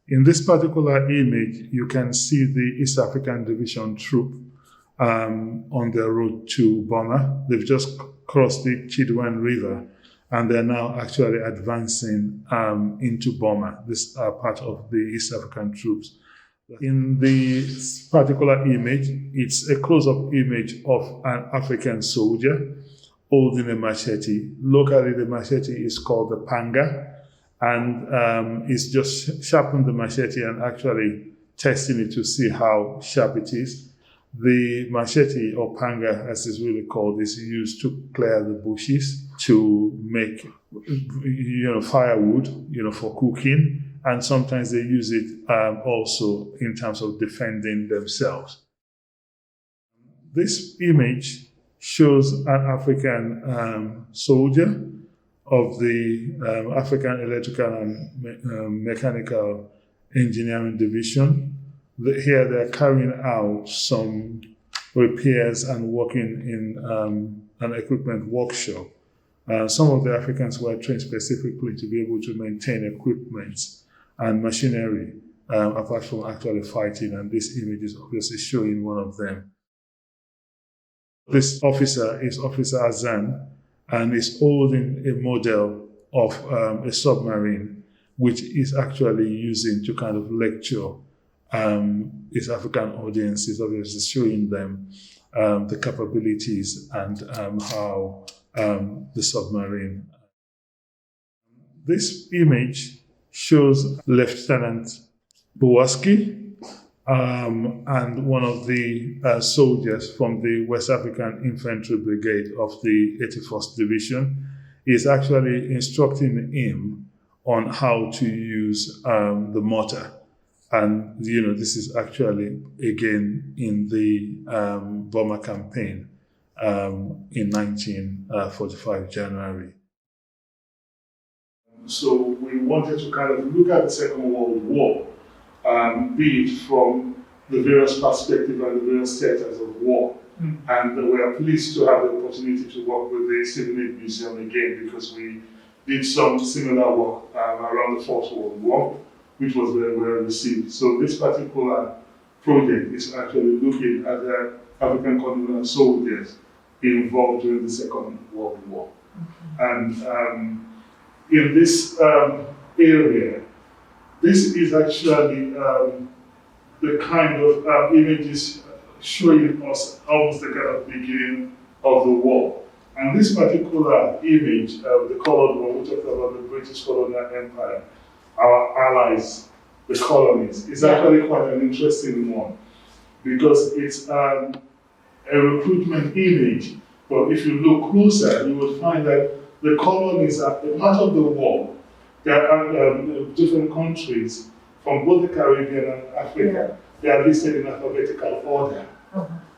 In this particular image, you can see the East African Division troop on their road to Burma. They've just crossed the Chidwan River, and they're now actually advancing into Burma. These are part of the East African troops. In this particular image, it's a close-up image of an African soldier holding a machete. Locally, the machete is called the panga, and it's just sharpened the machete and actually testing it to see how sharp it is. The machete, or panga as it's really called, is used to clear the bushes, to make firewood, for cooking, and sometimes they use it also in terms of defending themselves. This image shows an African soldier of the African Electrical and Mechanical Engineering Division. Here they're carrying out some repairs and working in an equipment workshop. Some of the Africans were trained specifically to be able to maintain equipment and machinery, apart from actually fighting, and this image is obviously showing one of them. This officer is Officer Azan, and is holding a model of a submarine, which is actually using to kind of lecture his African audiences, obviously showing them the capabilities and how the submarine. This image shows Lieutenant Bowaski and one of the soldiers from the West African Infantry Brigade of the 81st Division. Is actually instructing him on how to use the mortar. And, this is actually, again, in the Burma campaign in 1945, January. So we wanted to kind of look at the Second World War, be it from the various perspectives and the various theaters of war. And we are pleased to have the opportunity to work with the Civil Aid Museum again, because we did some similar work around the First World War, which was very well received. So this particular project is actually looking at the African colonial soldiers involved during the Second World War. And in this area, this is actually the kind of images showing us almost the kind of beginning of the war. And this particular image, the colored one, we talked about the British colonial empire, our allies, the colonies, is actually quite an interesting one, because it's a recruitment image. But if you look closer, you will find that the colonies are a part of the war. There are different countries from both the Caribbean and Africa. They are listed in alphabetical order.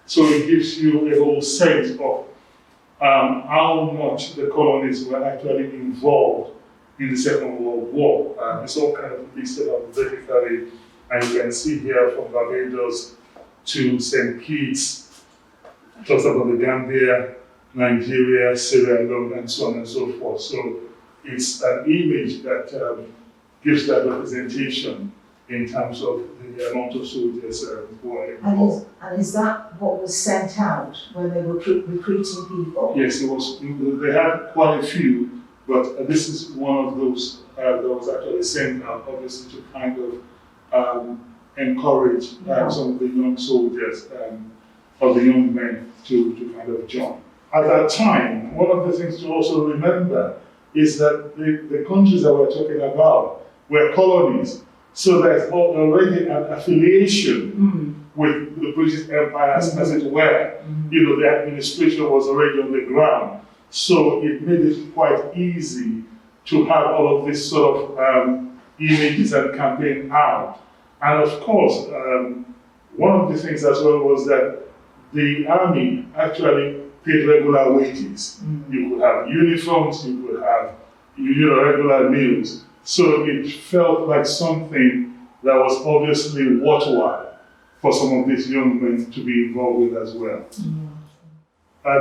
So it gives you a whole sense of how much the colonies were actually involved in the Second World War. It's all kind of listed alphabetically, and you can see here from Barbados to St. Kitts, talks about the Gambia, Nigeria, Sierra Leone, and so on and so forth. So it's an image that gives that representation in terms of the amount of soldiers who are involved. And is that what was sent out when they were recruiting people? Yes, it was. They had quite a few, but this is one of those that was actually sent out, obviously, to kind of encourage some of the young soldiers or the young men to kind of join. At that time, one of the things to also remember is that the countries that we're talking about were colonies. So there's already an affiliation with the British Empire, as it were. The administration was already on the ground. So it made it quite easy to have all of this sort of images and campaign out. And of course, one of the things as well was that the army actually paid regular wages. You could have uniforms, you could have regular meals. So it felt like something that was obviously worthwhile for some of these young men to be involved with as well.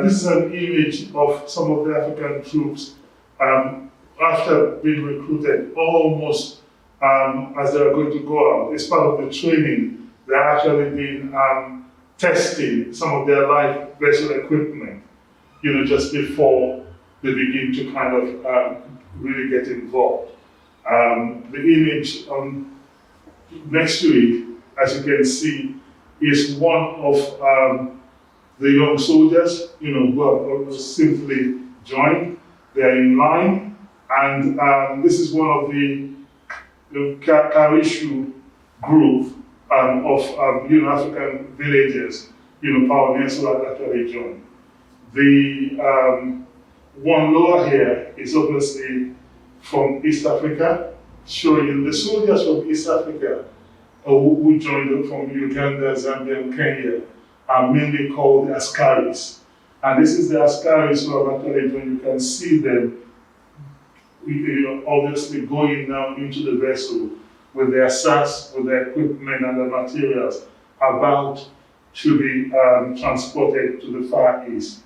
This is an image of some of the African troops after being recruited almost as they are going to go out. As part of the training, they're actually been testing some of their light vessel equipment, just before they begin to kind of really get involved. The image next to it, as you can see, is one of the young soldiers, who are simply joined. They're in line, and this is one of the Karishu group of African villagers, pioneers who are actually joined. The one lower here is obviously from East Africa, showing the soldiers from East Africa who joined from Uganda, Zambia, and Kenya are mainly called the Askaris. And this is the Askaris who have actually joined. You can see them obviously going now into the vessel with their sacks, with their equipment and the materials about to be transported to the Far East.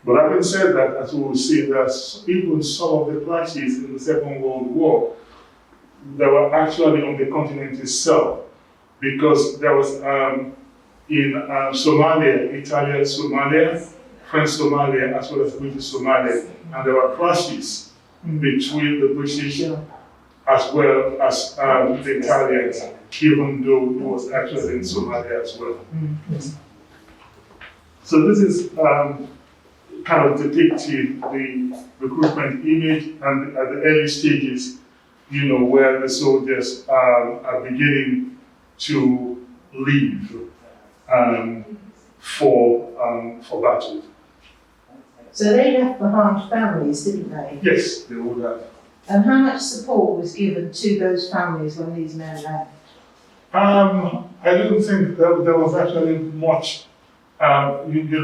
But having said that, as we will see, that even some of the clashes in the Second World War that were actually on the continent itself, because there was in Somalia, Italian Somalia, French Somalia, as well as British Somalia, and there were clashes between the British as well as the Italians, even though it was actually in Somalia as well. So this is kind of depicting the recruitment image and at the early stages, where the soldiers are beginning to leave for battle. So they left behind families, didn't they? Yes, they would have. And how much support was given to those families when these men left? I don't think that there was actually much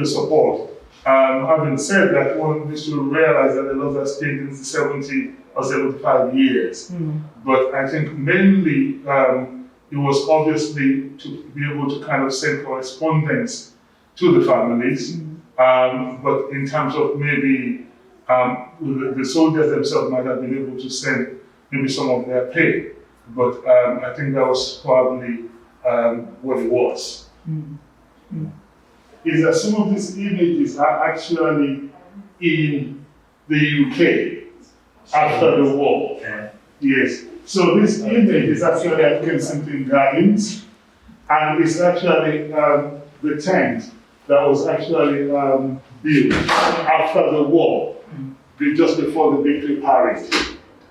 support. Having said that, one needs to realize that a lot of stayed in 70 or 75 years. But I think mainly it was obviously to be able to kind of send correspondence to the families. But in terms of maybe the soldiers themselves might have been able to send maybe some of their pay. But I think that was probably what it was. Is that some of these images are actually in the UK after the war. Yes. So this image is actually at Kensington Gardens, and it's actually the tent that was actually built after the war, just before the victory parade.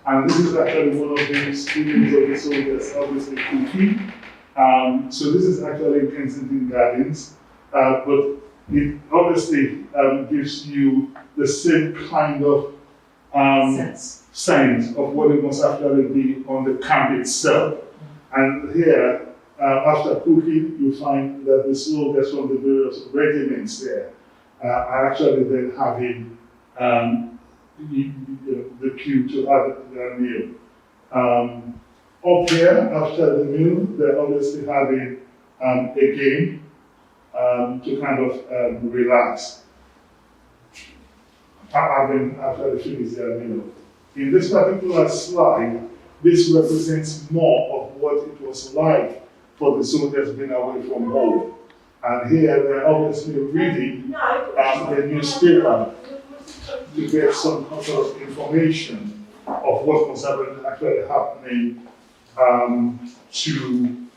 And this is actually one of the images of the soldiers, obviously cooking. So this is actually in Kensington Gardens. But it obviously gives you the same kind of sense of what it must actually be on the camp itself. And here, after cooking, you find that the soldiers from the various regiments there are actually then having the queue to have their meal. Up here, after the meal, they're obviously having a game to kind of relax. After they finish their meal. In this particular slide, this represents more of what it was like for the soldiers being away from home. And here they're obviously reading the newspaper to get some sort of information of what was actually happening to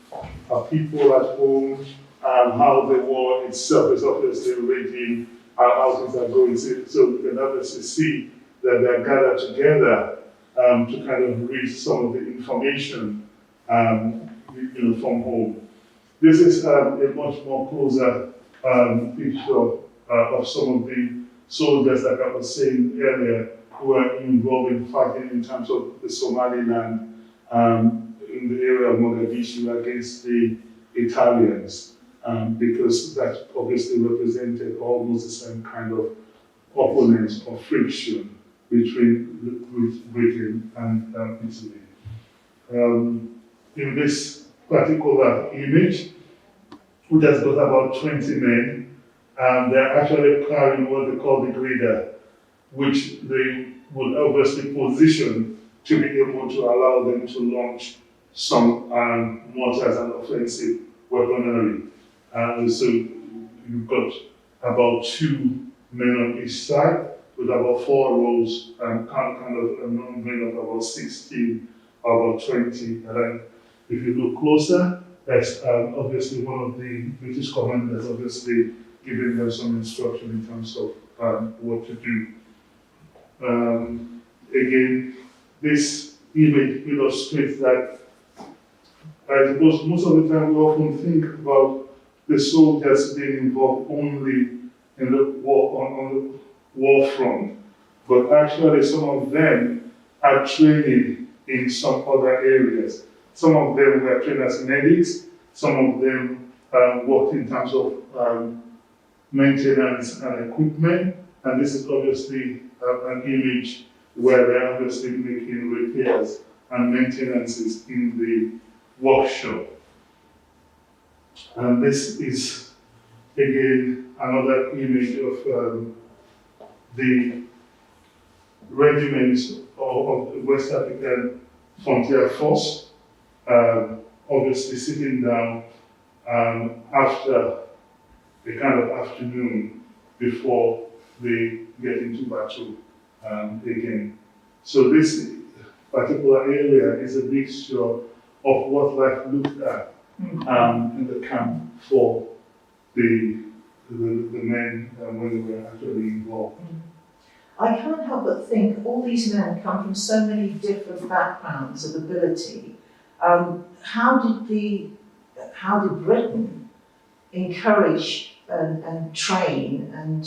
people at home, how the war itself is obviously raging, how things are going. So we can obviously see that they're gathered together to kind of read some of the information from home. This is a much more closer picture of some of the soldiers that I was saying earlier who were involved in fighting in terms of the Somaliland in the area of Mogadishu against the Italians, because that obviously represented almost the same kind of opponents or friction between Britain and Italy. In this particular image, which has got about 20 men, they're actually carrying what they call the grader, which they would obviously position to be able to allow them to launch some mortars and offensive weaponry. So you've got about 2 men on each side, with about 4 rows, kind of a number of about 16 or about 20. And then if you look closer, that's obviously one of the British commanders, obviously giving them some instruction in terms of what to do. Again, this image illustrates that I suppose most of the time we often think about the soldiers being involved only in the war on the war front, but actually some of them are training in some other areas. Some of them were trained as medics, some of them worked in terms of maintenance and equipment, and this is obviously an image where they're obviously making repairs and maintenances in the workshop. And this is again another image of the regiments of the West African Frontier Force, obviously sitting down after a kind of afternoon before they get into battle again. So this particular area is a mixture of what life looked at in the camp for the men when they were actually involved. I can't help but think all these men come from so many different backgrounds of ability. How did Britain encourage and train and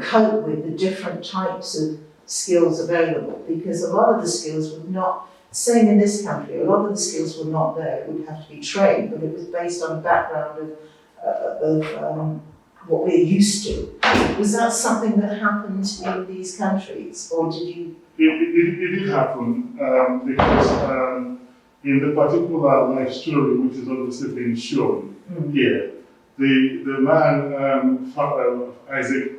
cope with the different types of skills available? Because a lot of the skills were not, same in this country, a lot of the skills were not there. It would have to be trained, but it was based on a background of what we're used to. Was that something that happened in these countries, or did you? It did happen because in the particular life story, which is obviously being shown here, the man, Isaac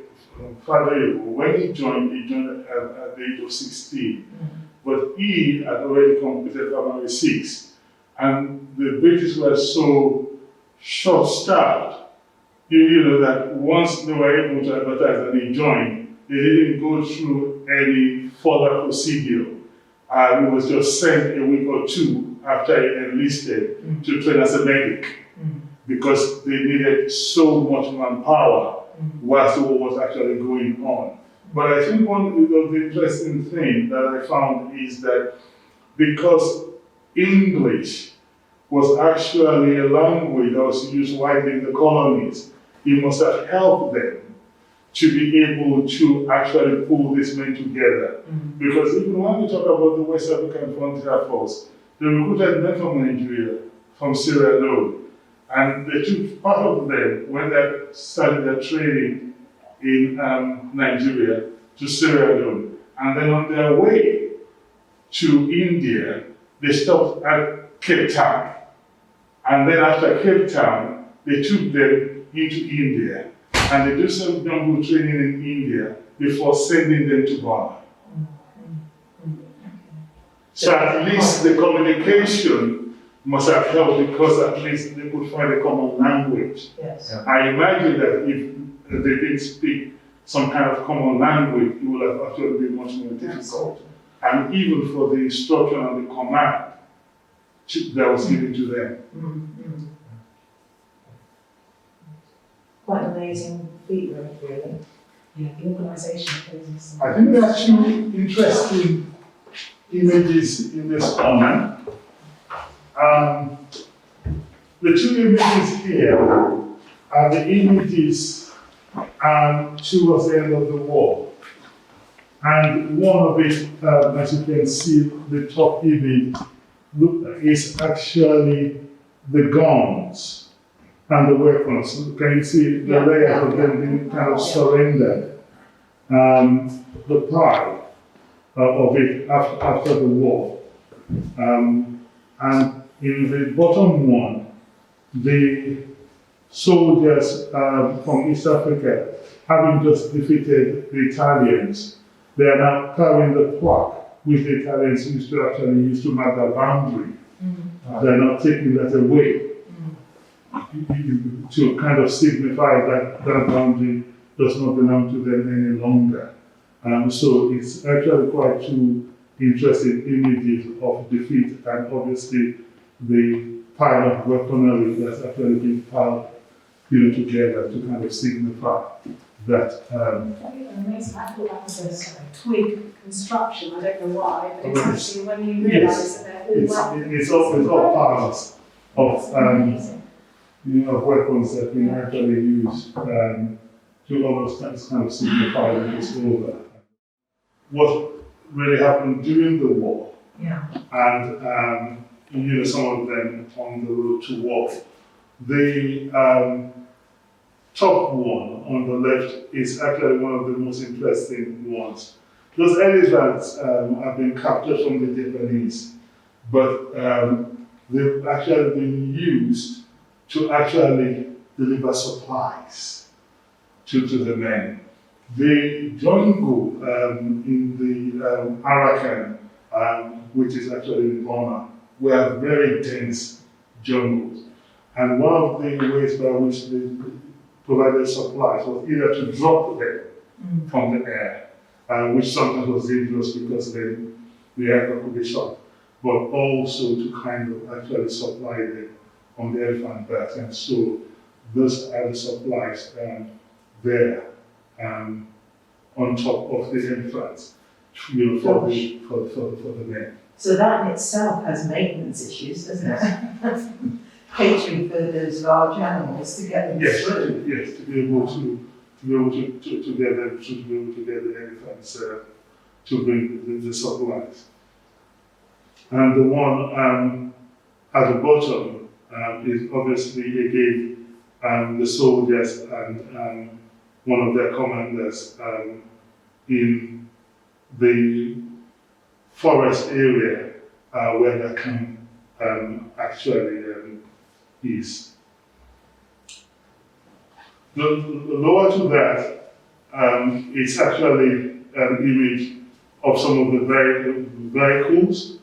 Fadeyewo, when he joined at the age of 16, but he had already completed primary 6, and the British were so short-staffed, that once they were able to advertise and he joined, they didn't go through any further procedure. He was just sent a week or 2 after he enlisted to train as a medic, because they needed so much manpower whilst the war was actually going on. But I think one of the interesting things that I found is that because English was actually a language that was used widely in the colonies, it must have helped them to be able to actually pull these men together. Because even when we talk about the West African Frontier Force, they recruited men from Nigeria, from Sierra Leone, and they took part of them when they started their training in Nigeria to Sierra Leone. And then on their way to India, they stopped at Cape Town. And then after Cape Town, they took them into India. And they do some jungle training in India before sending them to Burma. So at least the communication must have helped, because at least they could find a common language. Yes. I imagine that if they didn't speak some kind of common language, it would have actually been much more difficult. And even for the instruction and the command that was given to them. Quite an amazing feat, really. Yeah, the organisation. I think there are 2 interesting images in this corner. The 2 images here are the images towards the end of the war. And one of it, as you can see, the top image is actually the guns and the weapons. Can you see the layers of them being kind of surrendered? The part of it after the war. And in the bottom one, the soldiers from East Africa, having just defeated the Italians, they are now carrying the plaque which the Italians used to actually use to mark their boundary They're not taking that away to kind of signify that that boundary does not belong to them any longer. So it's actually quite two interesting images of defeat, and obviously the pile of weaponry that's actually been piled together to kind of signify that. Amazing. I thought that was a twig construction. I don't know why, but it's Well, actually when you realise that they're all it's all piles of amazing. weapons that we actually use to almost kind of signify that it's over. What really happened during the war, Yeah. and some of them on the road to war. The top one on the left is actually one of the most interesting ones. Those elephants have been captured from the Japanese, but they've actually been used to actually deliver supplies to the men. The jungle in the Arakan, which is actually in Burma, were very dense jungles. And one of the ways by which they provided supplies was either to drop them from the air, which sometimes was dangerous because then the aircraft could be shot, but also to kind of actually supply them on the elephant backs. And so those are the supplies there on top of the elephants, for the men. So that in itself has maintenance issues, doesn't it? Catering for those large animals to get them through. Yes, to be able to get them, to be able to get the elephants to bring the supplies. And the one at the bottom is obviously again the soldiers and one of their commanders in the forest area where the camp actually is. The lower to that it's actually an image of some of the vehicles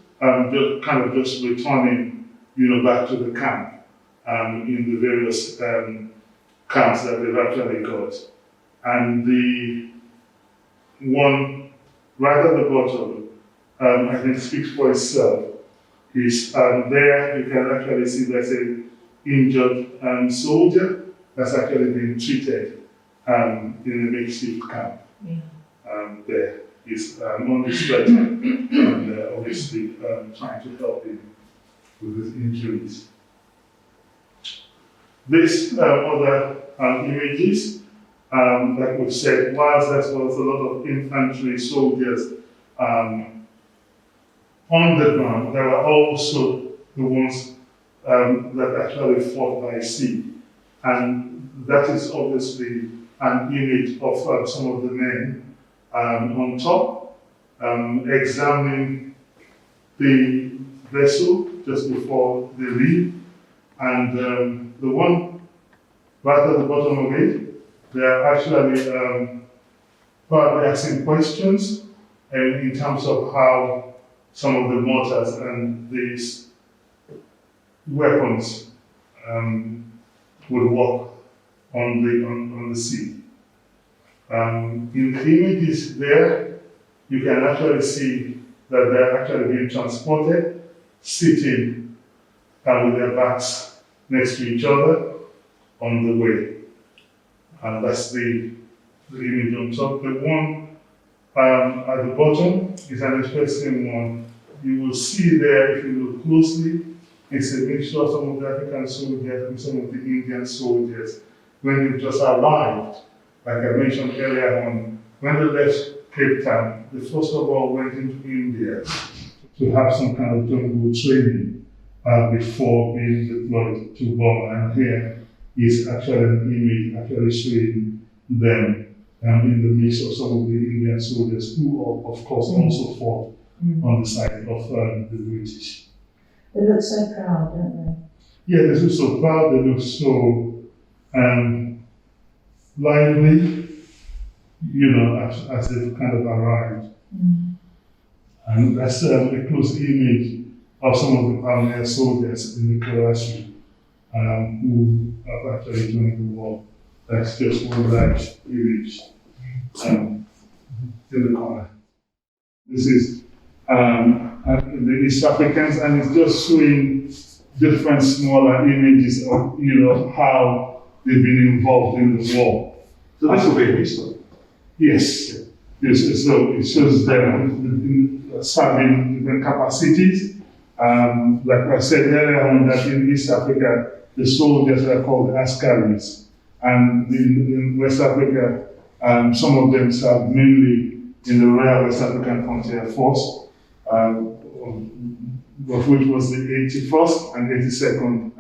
just returning back to the camp in the various camps that they've actually got. And the one right at the bottom, I think speaks for itself, is there you can actually see there's an injured soldier that's actually been treated in a makeshift camp. There is on the stretcher and obviously trying to help him with his injuries. These other images, like we've said, whilst there was a lot of infantry soldiers on the ground, there were also the ones that actually fought by sea. And that is obviously an image of some of the men on top, examining the vessel just before they leave. And the one right at the bottom of it, they are actually probably asking questions in terms of how some of the mortars and these weapons would work on the sea. In the images there, you can actually see that they're actually being transported, sitting with their backs next to each other on the way. And that's the image on top. The one at the bottom is an interesting one. You will see there, if you look closely, it's a mixture of some of the African soldiers and some of the Indian soldiers. When they've just arrived, like I mentioned earlier on, when they left Cape Town, they first of all went into India to have some kind of jungle training before being deployed to Burma. And here is actually an image actually showing them in the midst of some of the Indian soldiers who, of course, also fought on the side of the British. They look so proud, don't they? Yeah, they look so proud, they look so lively, as they've kind of arrived. And that's a close image of some of the pioneer soldiers in the Karachi who have actually joined the war. That's just one large image in the corner. This is the East Africans, and it's just showing different smaller images of how they've been involved in the war. So this will be a history. Yes. Yes. So it shows them serving different capacities. Like I said earlier on, that in East Africa, the soldiers are called askaris, and in West Africa, some of them serve mainly in the Royal West African Frontier Force, of which was the 81st and 82nd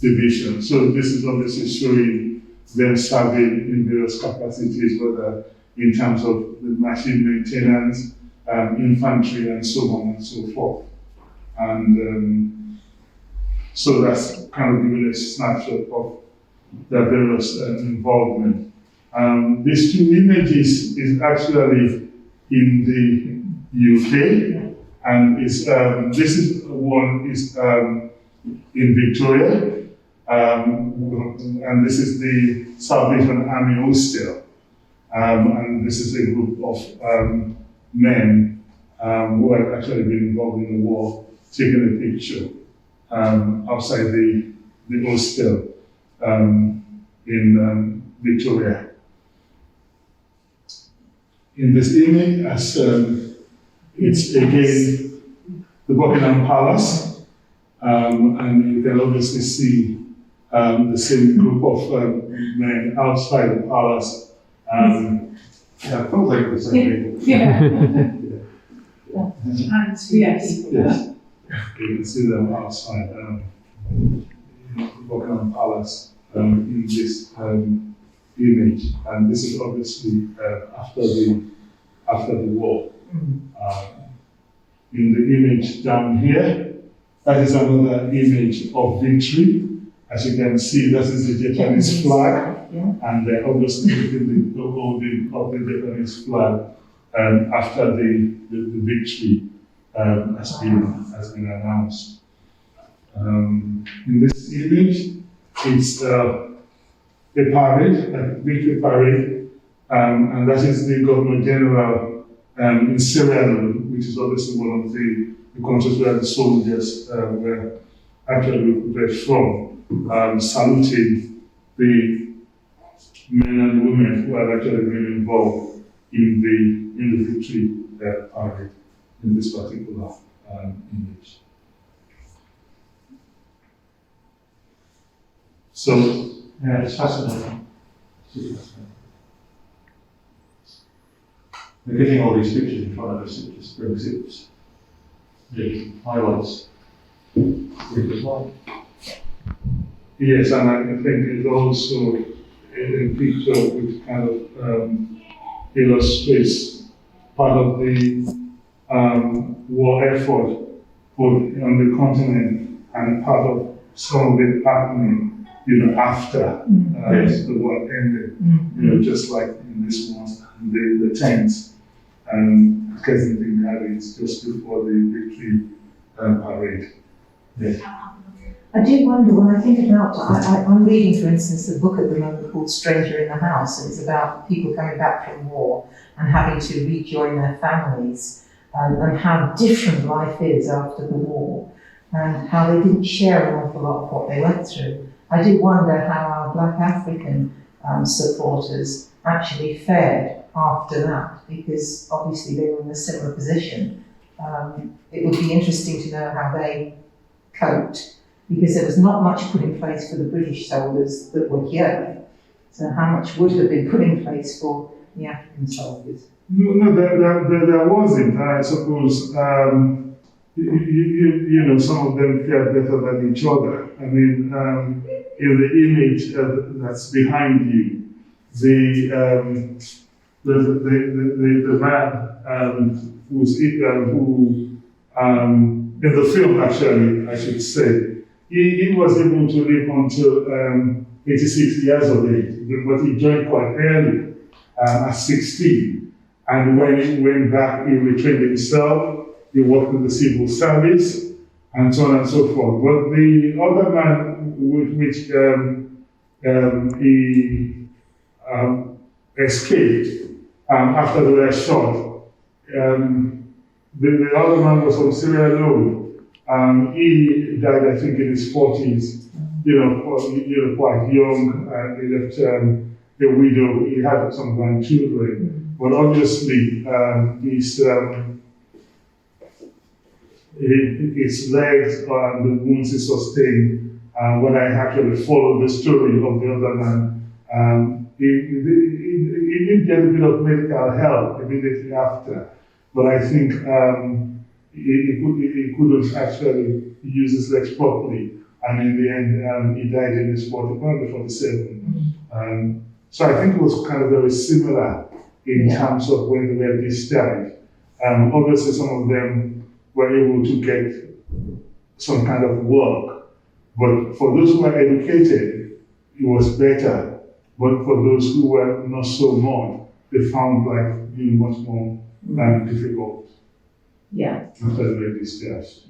Division. So this is obviously showing them serving in various capacities, whether in terms of the machine maintenance, infantry, and so on and so forth. And so that's kind of giving a snapshot of their various involvement. These two images is actually in the UK, and this is one is in Victoria, and this is the Salvation Army hostel, and this is a group of men who have actually been involved in the war, taking a picture outside the hostel in Victoria. In this image, as it's again the Buckingham Palace, and you can obviously see the same group of men outside the palace. Yeah, it feels like the same people. Yeah. Yeah. And yes. Yes, you can see them outside in the Buckingham Palace in this image, and this is obviously after the war. In the image down here, that is another image of victory. As you can see, that is the Japanese flag, and they're obviously the holding of the Japanese flag after the victory has been announced. In this image, it's a parade, a victory parade, and that is the Governor General in Sierra Leone, which is obviously one of the countries where the soldiers were actually recruited from, saluting the men and women who had actually been involved in the victory parade in this particular image. So, Yeah, it's fascinating. Super fascinating. They're getting all these pictures in front of us, it just brings it highlights people's life. yes, and I think it's also a picture which kind of illustrates part of the war effort both on the continent and part of some of it happening, after the war ended, just like in this one, the tents, and getting things ready, it's just before the victory parade. Yes. I do wonder, when I think about, I'm reading, for instance, a book at the moment called Stranger in the House, and it's about people coming back from war and having to rejoin their families, and how different life is after the war, and how they didn't share an awful lot of what they went through. I do wonder how our Black African supporters actually fared after that, because obviously they were in a similar position. It would be interesting to know how they coped, because there was not much put in place for the British soldiers that were here. So how much would have been put in place for the African soldiers? No, there wasn't. I suppose some of them fared better than each other. I mean, in the image that's behind you, the man who's who in the film, actually, I should say, he was able to live until 86 years of age, but he joined quite early, at 16. And when he went back, he retrained himself. He worked in the civil service, and so on and so forth. But the other man with which he escaped after they were shot, the other man was from Sierra Leone. He died, I think, in his 40s, quite young. He left a widow. He had some grandchildren. But obviously, his legs and the wounds he sustained, when I actually followed the story of the other man, he did get a bit of medical help immediately after. But I think he couldn't actually use his legs properly. And in the end, he died in his 40s, probably 47. So I think it was kind of very similar in terms of when they were discharged. Obviously, some of them were able to get some kind of work. But for those who were educated, it was better. But for those who were not so much, they found life being much more difficult Yeah. after they were discharged.